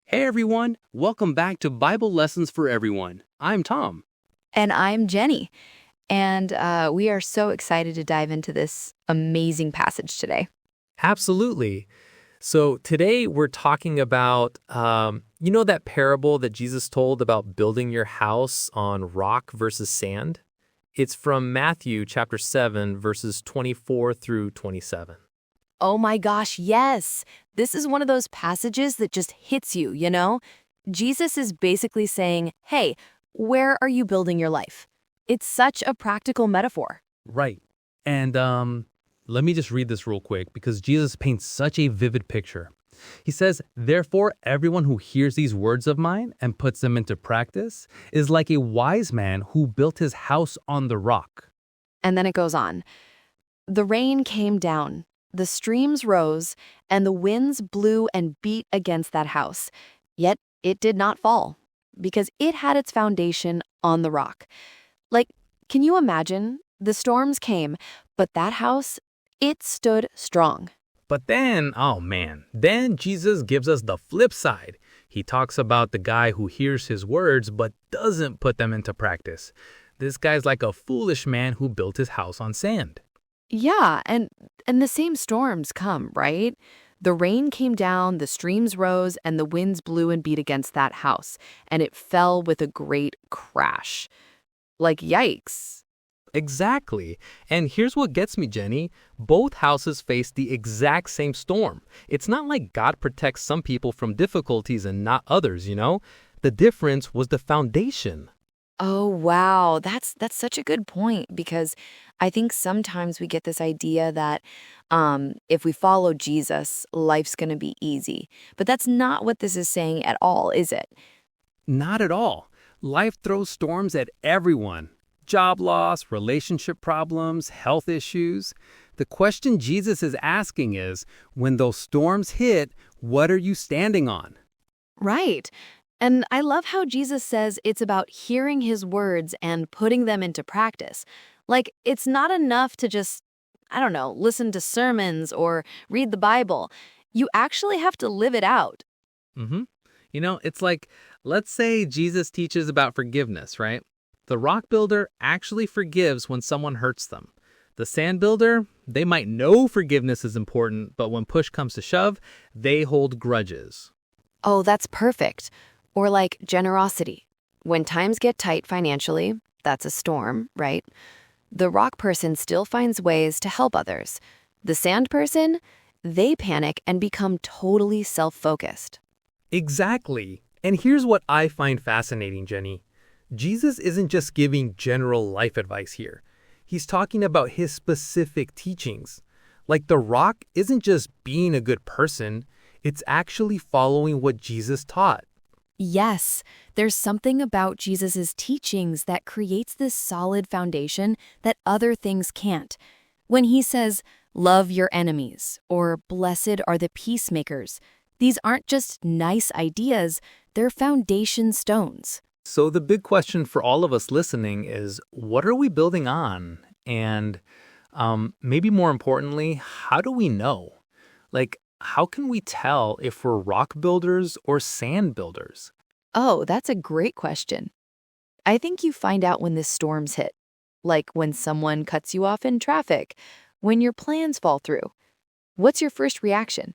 Hey everyone, welcome back to Bible Lessons for Everyone. I'm Tom. And I'm Jenny. And we are so excited to dive into this amazing passage today. Absolutely. So today we're talking about, that parable that Jesus told about building your house on rock versus sand? It's from Matthew chapter 7, verses 24 through 27. Oh my gosh, yes. This is one of those passages that just hits you, you know? Jesus is basically saying, hey, where are you building your life? It's such a practical metaphor. Right. And let me just read this real quick because Jesus paints such a vivid picture. He says, "Therefore, everyone who hears these words of mine and puts them into practice is like a wise man who built his house on the rock." And then it goes on. The rain came down, the streams rose, and the winds blew and beat against that house. Yet it did not fall, because it had its foundation on the rock. Like, can you imagine? The storms came, but that house, it stood strong. But then, then Jesus gives us the flip side. He talks about the guy who hears his words but doesn't put them into practice. This guy's like a foolish man who built his house on sand. Yeah, and the same storms come, right? The rain came down, the streams rose, and the winds blew and beat against that house, and it fell with a great crash. Like, yikes. Exactly. And here's what gets me, Jenny. Both houses face the exact same storm. It's not like God protects some people from difficulties and not others, you know? The difference was the foundation. Oh, wow. That's such a good point because I think sometimes we get this idea that if we follow Jesus, life's going to be easy. But that's not what this is saying at all, is it? Not at all. Life throws storms at everyone. Job loss, relationship problems, health issues. The question Jesus is asking is, when those storms hit, what are you standing on? Right. And I love how Jesus says it's about hearing his words and putting them into practice. Like, it's not enough to just, I don't know, listen to sermons or read the Bible. You actually have to live it out. Mm-hmm. It's like, let's say Jesus teaches about forgiveness, right? The rock builder actually forgives when someone hurts them. The sand builder, they might know forgiveness is important, but when push comes to shove, they hold grudges. Oh, that's perfect. Or like generosity. When times get tight financially, that's a storm, right? The rock person still finds ways to help others. The sand person, they panic and become totally self-focused. Exactly. And here's what I find fascinating, Jenny. Jesus isn't just giving general life advice here. He's talking about his specific teachings. Like the rock isn't just being a good person, it's actually following what Jesus taught. Yes, there's something about Jesus' teachings that creates this solid foundation that other things can't. When he says, love your enemies, or blessed are the peacemakers, these aren't just nice ideas, they're foundation stones. So the big question for all of us listening is, what are we building on? And maybe more importantly, how do we know? Like, how can we tell if we're rock builders or sand builders? Oh, that's a great question. I think you find out when the storms hit, like when someone cuts you off in traffic, when your plans fall through. What's your first reaction?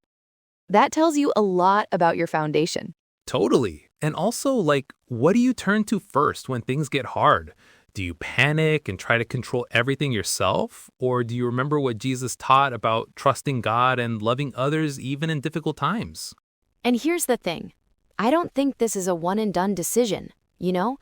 That tells you a lot about your foundation. Totally. And also, like, what do you turn to first when things get hard? Do you panic and try to control everything yourself? Or do you remember what Jesus taught about trusting God and loving others even in difficult times? And here's the thing. I don't think this is a one-and-done decision, you know?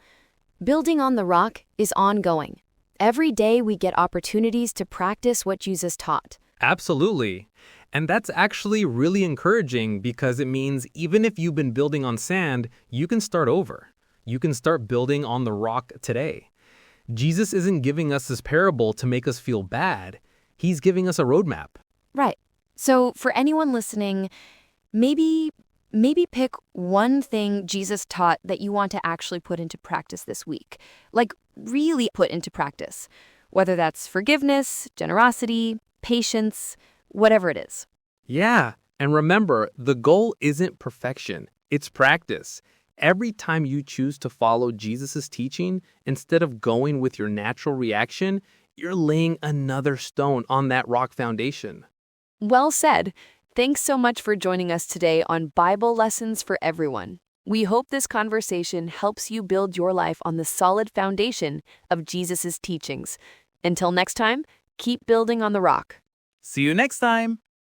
Building on the rock is ongoing. Every day we get opportunities to practice what Jesus taught. Absolutely. And that's actually really encouraging because it means even if you've been building on sand, you can start over. You can start building on the rock today. Jesus isn't giving us this parable to make us feel bad. He's giving us a roadmap. Right. So for anyone listening, maybe pick one thing Jesus taught that you want to actually put into practice this week. Like really put into practice. Whether that's forgiveness, generosity, patience, whatever it is. Yeah. And remember, the goal isn't perfection. It's practice. Every time you choose to follow Jesus' teaching instead of going with your natural reaction, you're laying another stone on that rock foundation. Well said. Thanks so much for joining us today on Bible Lessons for Everyone. We hope this conversation helps you build your life on the solid foundation of Jesus' teachings. Until next time, keep building on the rock. See you next time.